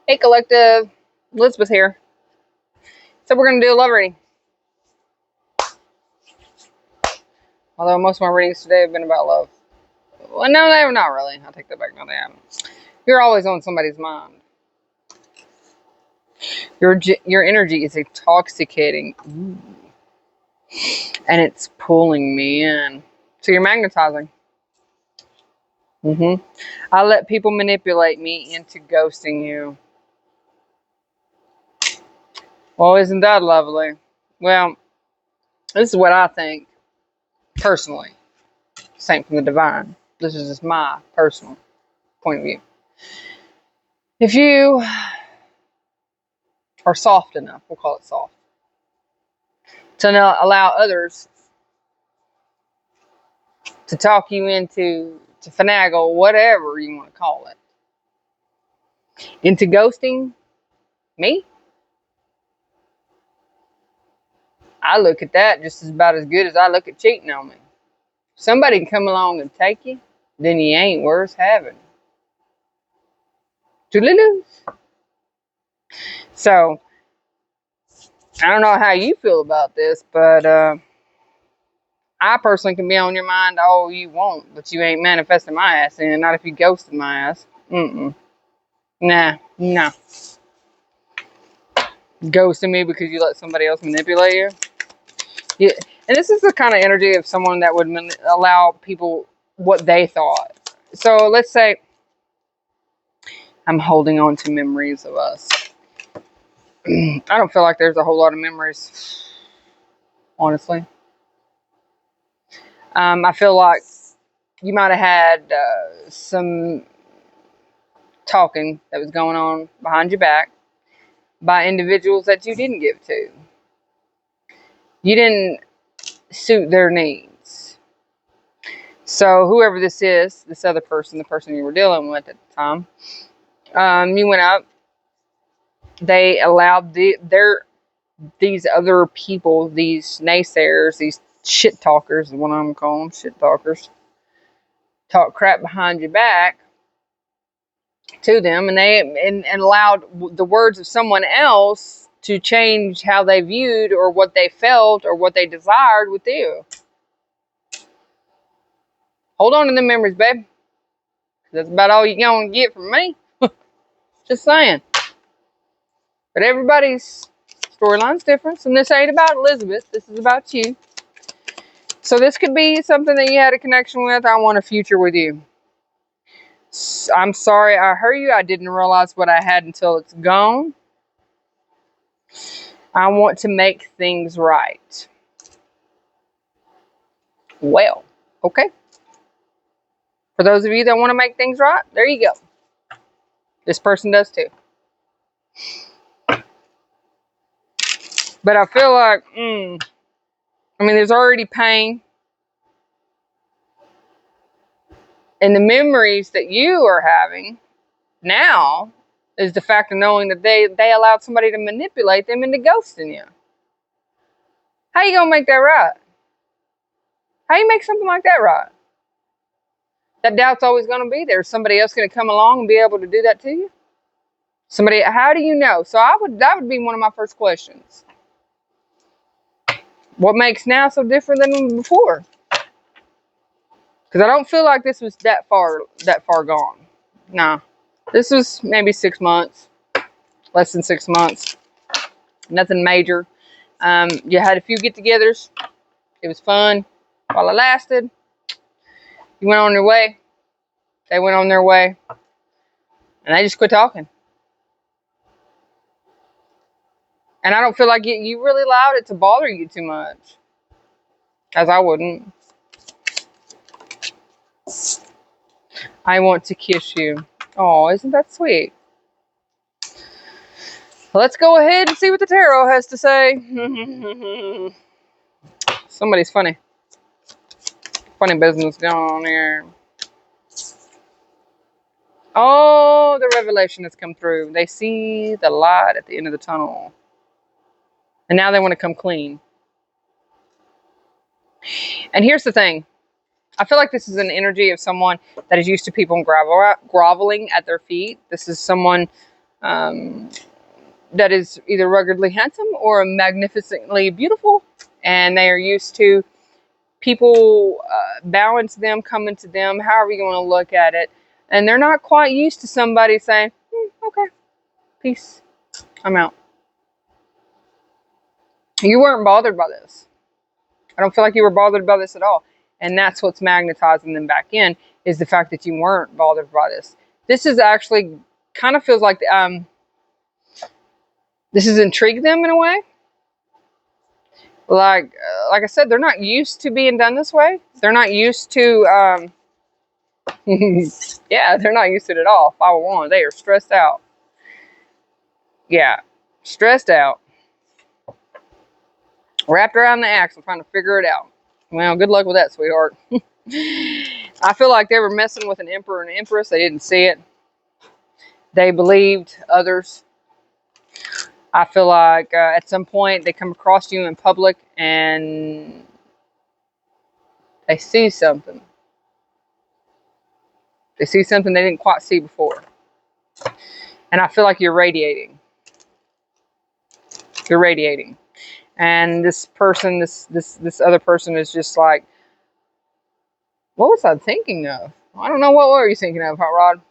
Hey, collective. Elizabeth here. So we're going to do a love reading. Although most of my readings today have been about love. Well, no, they're not really. I'll take that back. No, they haven't. You're always on somebody's mind. Your energy is intoxicating. Ooh. And it's pulling me in. So you're magnetizing. I let people manipulate me into ghosting you. Well, isn't that lovely? Well, this is what I think, personally. Same from the divine. This is just my personal point of view. If you are soft enough, we'll call it soft, to not allow others to talk you into, to finagle, whatever you want to call it, into ghosting me, I look at that just about as good as I look at cheating on me. If somebody can come along and take you, then you ain't worth having. Toodaloo. So, I don't know how you feel about this, but I personally can be on your mind all you want, but you ain't manifesting my ass in. Not if you ghosted my ass. Nah, no. Ghosting me because you let somebody else manipulate you. Yeah, and this is the kind of energy of someone that would allow people what they thought. So let's say I'm holding on to memories of us. I don't feel like there's a whole lot of memories, honestly. I feel like you might have had some talking that was going on behind your back by individuals that you didn't give to. You didn't suit their needs. So whoever this is, this other person, the person you were dealing with at the time, you went up. They allowed these other people, these naysayers, these shit talkers, is what I'm calling them, shit talkers, talk crap behind your back to them, and they and allowed the words of someone else to change how they viewed or what they felt or what they desired with you. Hold on to the memories, babe. That's about all you're gonna get from me. Just saying. But everybody's storyline's different, and this ain't about Elizabeth. This is about you. So this could be something that you had a connection with. I want a future with you. I'm sorry I hurt you. I didn't realize what I had until it's gone. I want to make things right. Well, okay. For those of you that want to make things right, there you go. This person does too. But I feel like, there's already pain. And the memories that you are having now is the fact of knowing that they allowed somebody to manipulate them into ghosting you. How you gonna make that right? How you make something like that right? That doubt's always gonna be there. Is somebody else gonna come along and be able to do that to you? Somebody, how do you know? So that would be one of my first questions. What makes now so different than before? Because I don't feel like this was that far gone. Nah. This was maybe 6 months. Less than 6 months. Nothing major. You had a few get-togethers. It was fun while it lasted. You went on your way. They went on their way. And they just quit talking. And I don't feel like you really allowed it to bother you too much. As I wouldn't. I want to kiss you. Oh, isn't that sweet? Let's go ahead and see what the tarot has to say. Somebody's funny. Funny business going on here. Oh, the revelation has come through. They see the light at the end of the tunnel. And now they want to come clean. And here's the thing. I feel like this is an energy of someone that is used to people groveling at their feet. This is someone that is either ruggedly handsome or magnificently beautiful, and they are used to people bowing to them, coming to them, however you want to look at it, and they're not quite used to somebody saying, okay, peace, I'm out. You weren't bothered by this. I don't feel like you were bothered by this at all. And that's what's magnetizing them back in, is the fact that you weren't bothered by this. This is actually kind of feels like this has intrigued them in a way. Like I said, they're not used to being done this way. They're not used to, yeah, they're not used to it at all. 501, they are stressed out. Yeah, stressed out. Wrapped around the axle trying to figure it out. Well, good luck with that, sweetheart. I feel like they were messing with an emperor and an empress. They didn't see it. They believed others. I feel like at some point they come across you in public and they see something. They see something they didn't quite see before. And I feel like you're radiating. You're radiating. And this person, this other person is just like, what was I thinking of? I don't know, what were you thinking of, Hot Rod?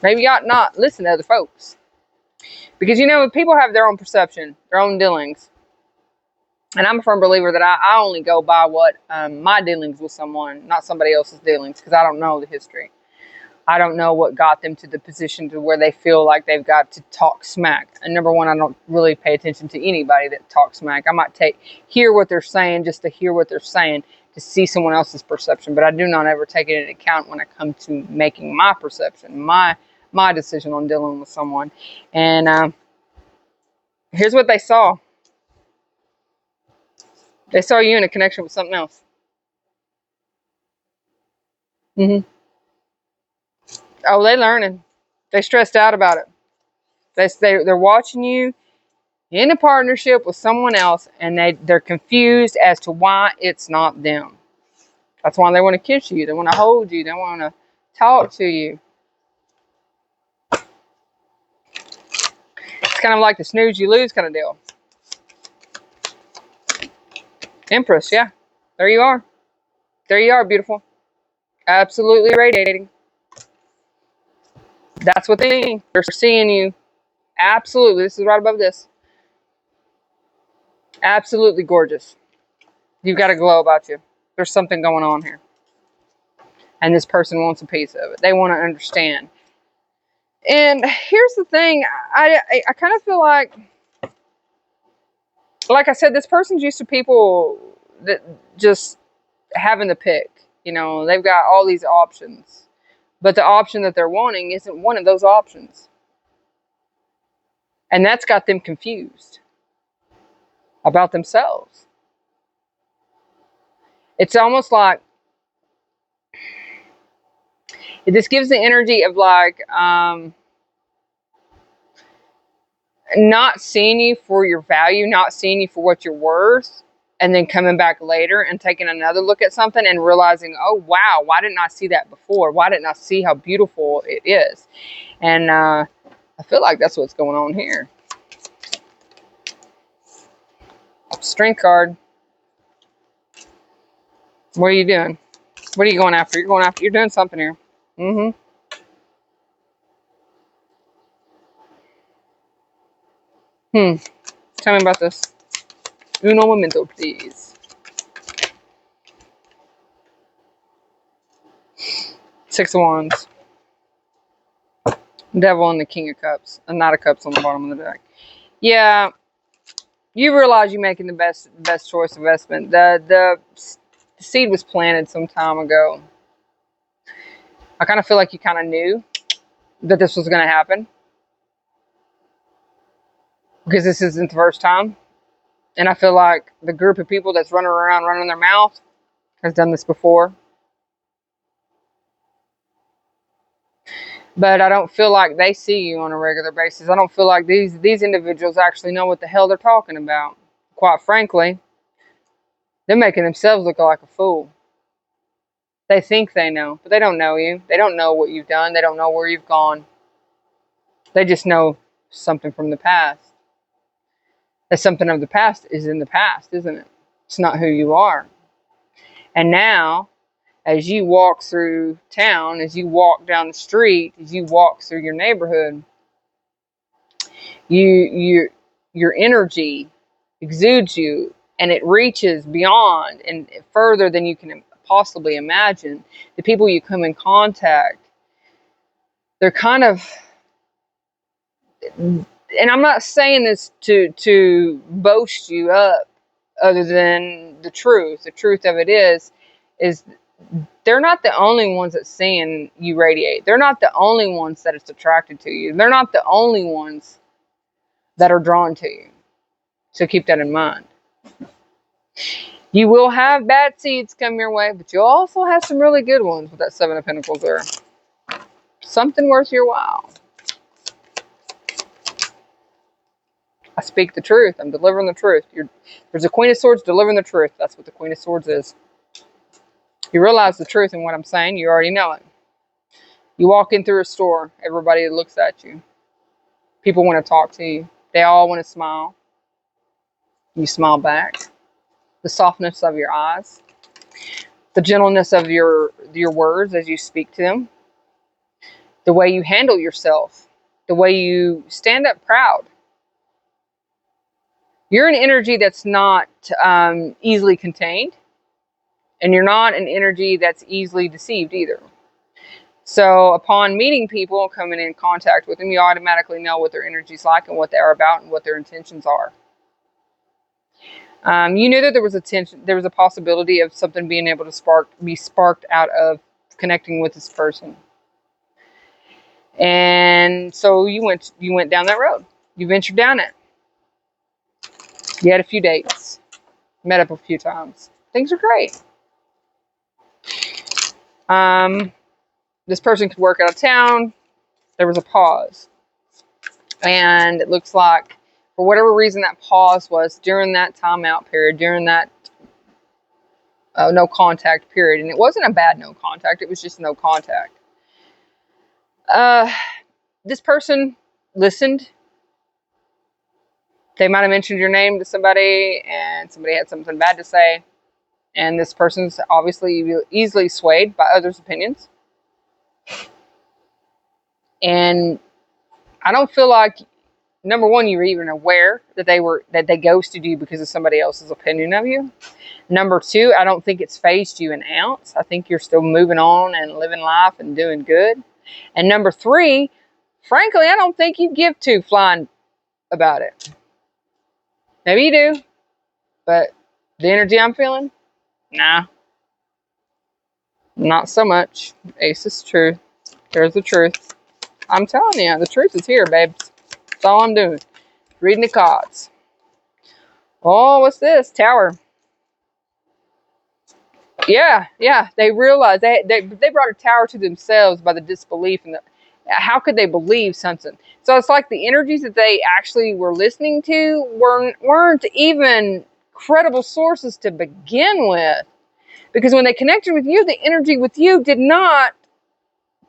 Maybe you ought not listen to other folks. Because, you know, people have their own perception, their own dealings. And I'm a firm believer that I only go by what my dealings with someone, not somebody else's dealings, because I don't know the history. I don't know what got them to the position to where they feel like they've got to talk smack. And number one, I don't really pay attention to anybody that talks smack. I might hear what they're saying just to hear what they're saying, to see someone else's perception. But I do not ever take it into account when it comes to making my perception, my decision on dealing with someone. And here's what they saw. They saw you in a connection with something else. Oh, they learning. They stressed out about it. They're watching you in a partnership with someone else, and they're confused as to why it's not them. That's why they want to kiss you. They want to hold you. They want to talk to you. It's kind of like the snooze you lose kind of deal. Empress, yeah. There you are. There you are, beautiful. Absolutely radiating. That's what they mean. They're seeing you. Absolutely. This is right above this. Absolutely gorgeous. You've got a glow about you. There's something going on here. And this person wants a piece of it. They want to understand. And here's the thing. I kind of feel like I said, this person's used to people that just having to pick. You know, they've got all these options. But the option that they're wanting isn't one of those options. And that's got them confused about themselves. It's almost like this gives the energy of like not seeing you for your value, not seeing you for what you're worth, and then coming back later and taking another look at something and realizing, oh, wow, why didn't I see that before? Why didn't I see how beautiful it is? And I feel like that's what's going on here. Strength card. What are you doing? What are you going after? You're doing something here. Tell me about this. Uno momento, please. Six of Wands. Devil and the King of Cups. A Knight of Cups on the bottom of the deck. Yeah. You realize you're making the best choice of investment. The seed was planted some time ago. I kind of feel like you kind of knew that this was going to happen. Because this isn't the first time. And I feel like the group of people that's running around running their mouth has done this before. But I don't feel like they see you on a regular basis. I don't feel like these individuals actually know what the hell they're talking about. Quite frankly, they're making themselves look like a fool. They think they know, but they don't know you. They don't know what you've done. They don't know where you've gone. They just know something from the past. That something of the past is in the past, isn't it? It's not who you are. And now, as you walk through town, as you walk down the street, as you walk through your neighborhood, your energy exudes you, and it reaches beyond and further than you can possibly imagine. The people you come in contact, they're kind of, and I'm not saying this to boast you up, other than the truth. The truth of it is they're not the only ones that's seeing you radiate. They're not the only ones that it's attracted to you. They're not the only ones that are drawn to you. So keep that in mind. You will have bad seeds come your way, but you'll also have some really good ones with that Seven of Pentacles there. Something worth your while. I speak the truth. I'm delivering the truth. There's a Queen of Swords delivering the truth. That's what the Queen of Swords is. You realize the truth in what I'm saying. You already know it. You walk in through a store. Everybody looks at you. People want to talk to you. They all want to smile. You smile back. The softness of your eyes. The gentleness of your words as you speak to them. The way you handle yourself. The way you stand up proud. You're an energy that's not easily contained. And you're not an energy that's easily deceived either. So upon meeting people, coming in contact with them, you automatically know what their energy's like and what they're about and what their intentions are. You knew that there was a possibility of something being able to be sparked out of connecting with this person. And so you went down that road. You ventured down it. You had a few dates. Met up a few times. Things are great. This person could work out of town. There was a pause. And it looks like, for whatever reason that pause was, during that timeout period, during that no contact period. And it wasn't a bad no contact. It was just no contact. This person listened. They might have mentioned your name to somebody, and somebody had something bad to say. And this person's obviously easily swayed by others' opinions. And I don't feel like, number one, you were even aware that they ghosted you because of somebody else's opinion of you. Number two, I don't think it's phased you an ounce. I think you're still moving on and living life and doing good. And number three, frankly, I don't think you give two flying about it. Maybe you do, but the energy I'm feeling, nah, not so much. Ace is truth. There's the truth. I'm telling you, the truth is here, babes. That's all I'm doing. Reading the cards. Oh, what's this? Tower. Yeah. They realized they brought a tower to themselves by the disbelief and how could they believe something? So it's like the energies that they actually were listening to weren't even credible sources to begin with. Because when they connected with you, the energy with you did not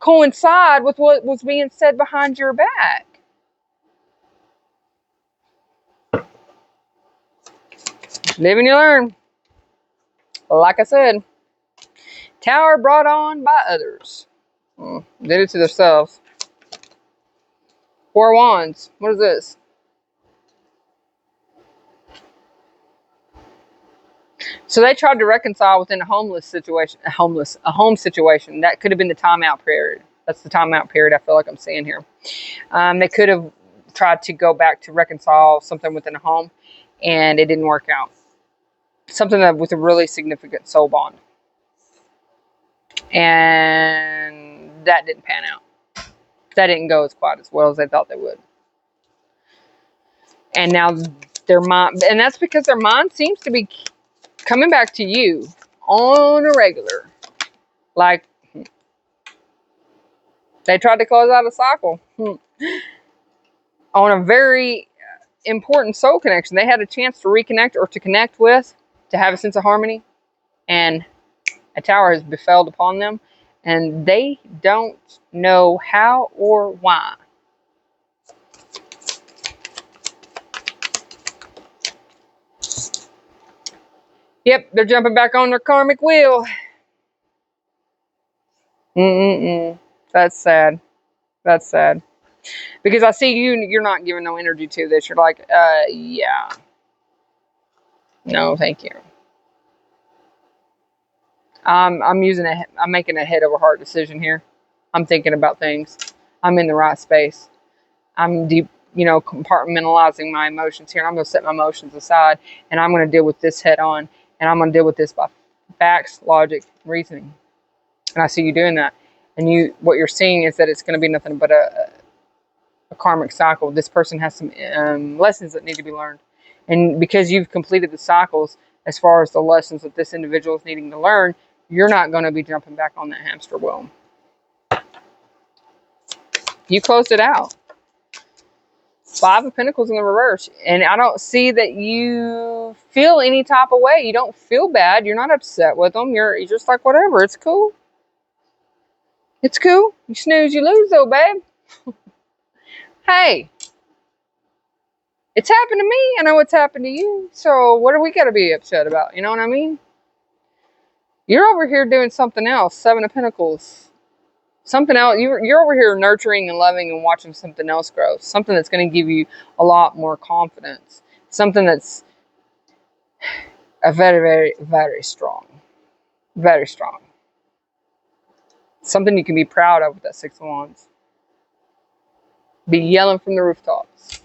coincide with what was being said behind your back. Live and you learn. Like I said, tower brought on by others. Did it to themselves. Four Wands. What is this? So they tried to reconcile within a home situation. That could have been the timeout period. That's the timeout period I feel like I'm seeing here. They could have tried to go back to reconcile something within a home, and it didn't work out. Something that with a really significant soul bond. And that didn't pan out. That didn't go as quite as well as they thought they would. And now their mind, and that's because their mind seems to be coming back to you on a regular. Like, they tried to close out a cycle on a very important soul connection. They had a chance to reconnect or to connect with, to have a sense of harmony, and A tower has befell upon them, and they don't know how or why. Yep, they're jumping back on their karmic wheel. That's sad. That's sad. Because I see you're not giving no energy to this. You're like, yeah. No, thank you. I'm making a head over heart decision here. I'm thinking about things. I'm in the right space. I'm deep, compartmentalizing my emotions here. And I'm going to set my emotions aside, and I'm going to deal with this head on, and I'm going to deal with this by facts, logic, reasoning. And I see you doing that. And what you're seeing is that it's going to be nothing but a karmic cycle. This person has some lessons that need to be learned. And because you've completed the cycles as far as the lessons that this individual is needing to learn, you're not going to be jumping back on that hamster wheel. You closed it out. 5 of Pentacles in the reverse. And I don't see that you feel any type of way. You don't feel bad. You're not upset with them. You're just like, whatever. It's cool. It's cool. You snooze, you lose, though, babe. Hey. It's happened to me. I know it's happened to you. So what do we got to be upset about? You know what I mean? You're over here doing something else. 7 of Pentacles. Something else. You're over here nurturing and loving and watching something else grow. Something that's going to give you a lot more confidence. Something that's a very, very, very strong. Very strong. Something you can be proud of with that 6 of Wands. Be yelling from the rooftops.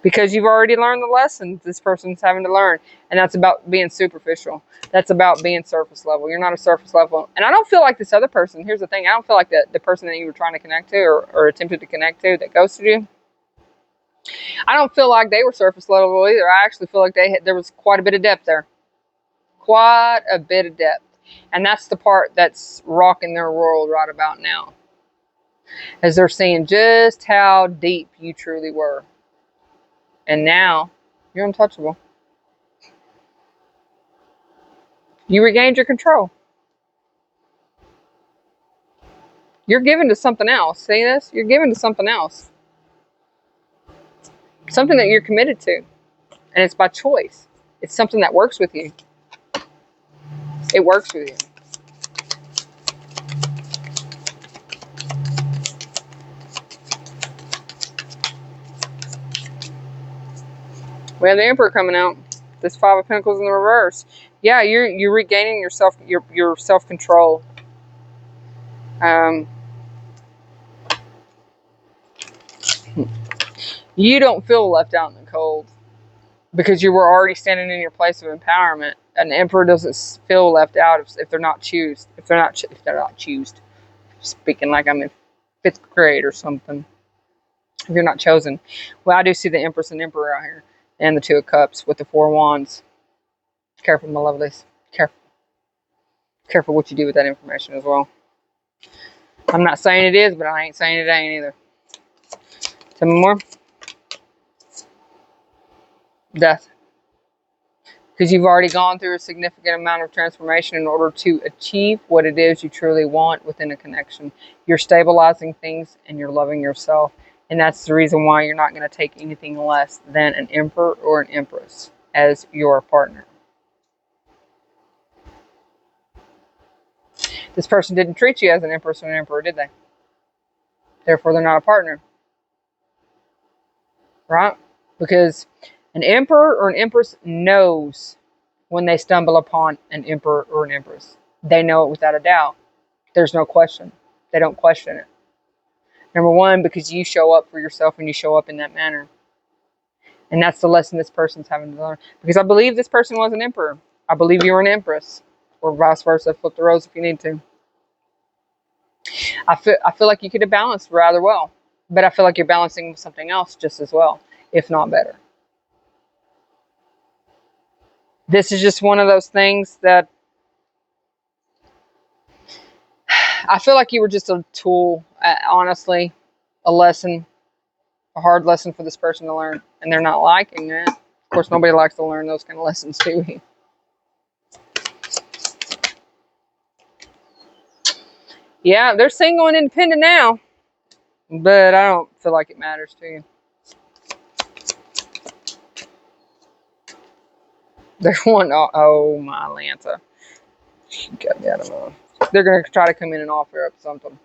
Because you've already learned the lessons this person's having to learn. And that's about being superficial. That's about being surface level. You're not a surface level. And I don't feel like this other person. Here's the thing. I don't feel like the person that you were trying to connect to or attempted to connect to that ghosted you. I don't feel like they were surface level either. I actually feel like there was quite a bit of depth there. Quite a bit of depth. And that's the part that's rocking their world right about now. As they're seeing just how deep you truly were. And now, you're untouchable. You regained your control. You're given to something else. See this? You're given to something else. Something that you're committed to. And it's by choice. It's something that works with you. It works with you. We have the Emperor coming out. This 5 of Pentacles in the reverse. Yeah, you're regaining your self-control. You don't feel left out in the cold because you were already standing in your place of empowerment. An Emperor doesn't feel left out if they're not choosed. If they're not choosed. Speaking like I'm in 5th grade or something. If you're not chosen. Well, I do see the Empress and Emperor out here. And the 2 of Cups with the 4 of Wands. Careful, my lovelies. Careful. Careful what you do with that information as well. I'm not saying it is, but I ain't saying it ain't either. Tell me more. Death. Because you've already gone through a significant amount of transformation in order to achieve what it is you truly want within a connection. You're stabilizing things and you're loving yourself. And that's the reason why you're not going to take anything less than an Emperor or an Empress as your partner. This person didn't treat you as an Empress or an Emperor, did they? Therefore, they're not a partner. Right? Because an Emperor or an Empress knows when they stumble upon an Emperor or an Empress. They know it without a doubt. There's no question. They don't question it. Number 1, because you show up for yourself and you show up in that manner. And that's the lesson this person's having to learn. Because I believe this person was an Emperor. I believe you were an Empress. Or vice versa. Flip the roles if you need to. I feel like you could have balanced rather well. But I feel like you're balancing with something else just as well. If not better. This is just one of those things that I feel like you were just a tool, honestly, a lesson, a hard lesson for this person to learn. And they're not liking that. Of course, nobody likes to learn those kind of lessons, do we? Yeah, they're single and independent now, but I don't feel like it matters to you. There's one, oh my Lanta. I don't know. They're going to try to come in and offer up something.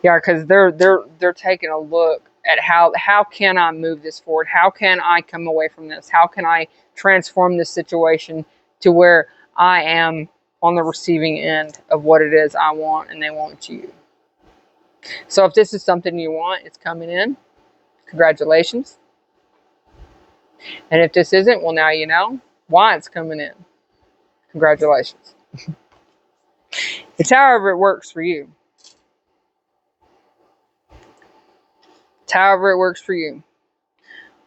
Yeah, because they're taking a look at how can I move this forward? How can I come away from this? How can I transform this situation to where I am on the receiving end of what it is I want and they want you. So if this is something you want, it's coming in. Congratulations. And if this isn't, well, now you know why it's coming in. Congratulations. It's however it works for you. It's however it works for you.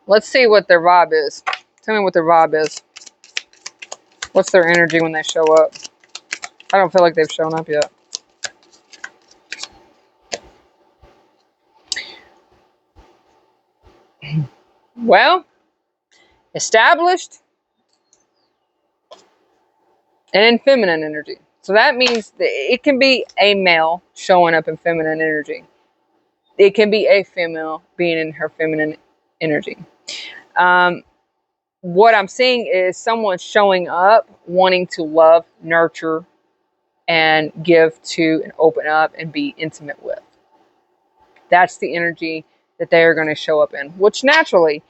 Let's see what their vibe is. Tell me what their vibe is. What's their energy when they show up? I don't feel like they've shown up yet. Well, established and in feminine energy. So that means that it can be a male showing up in feminine energy. It can be a female being in her feminine energy. What I'm seeing is someone showing up, wanting to love, nurture, and give to and open up and be intimate with. That's the energy that they are going to show up in, which naturally,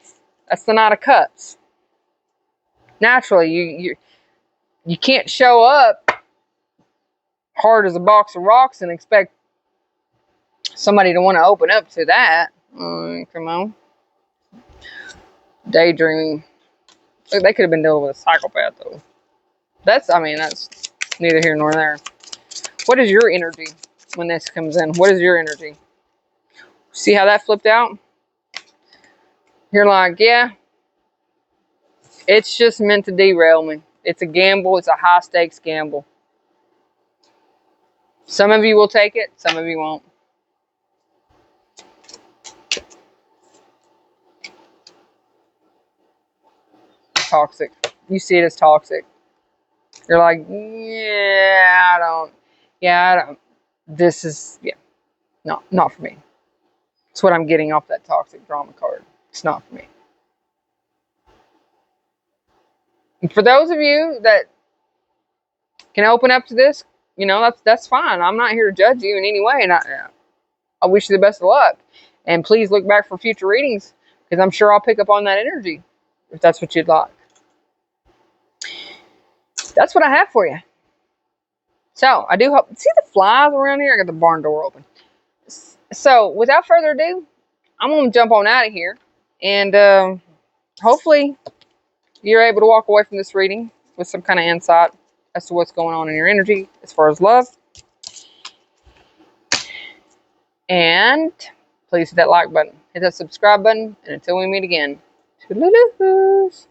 that's the Knight of Cups. Naturally, you can't show up hard as a box of rocks and expect somebody to want to open up to that. Come on. Daydreaming. They could have been dealing with a psychopath, though. That's neither here nor there. What is your energy when this comes in? What is your energy? See how that flipped out? You're like, yeah, it's just meant to derail me. It's a gamble. It's a high stakes gamble. Some of you will take it. Some of you won't. Toxic. You see it as toxic. You're like, yeah, I don't. This is, yeah, no, not for me. It's what I'm getting off that toxic drama card. It's not for me. And for those of you that can open up to this, that's fine. I'm not here to judge you in any way, and I wish you the best of luck. And please look back for future readings, because I'm sure I'll pick up on that energy if that's what you'd like. That's what I have for you. So I do hope. See the flies around here? I got the barn door open. So without further ado, I'm gonna jump on out of here, and hopefully you're able to walk away from this reading with some kind of insight as to what's going on in your energy as far as love. And please hit that like button, hit that subscribe button, and until we meet again, toodaloo.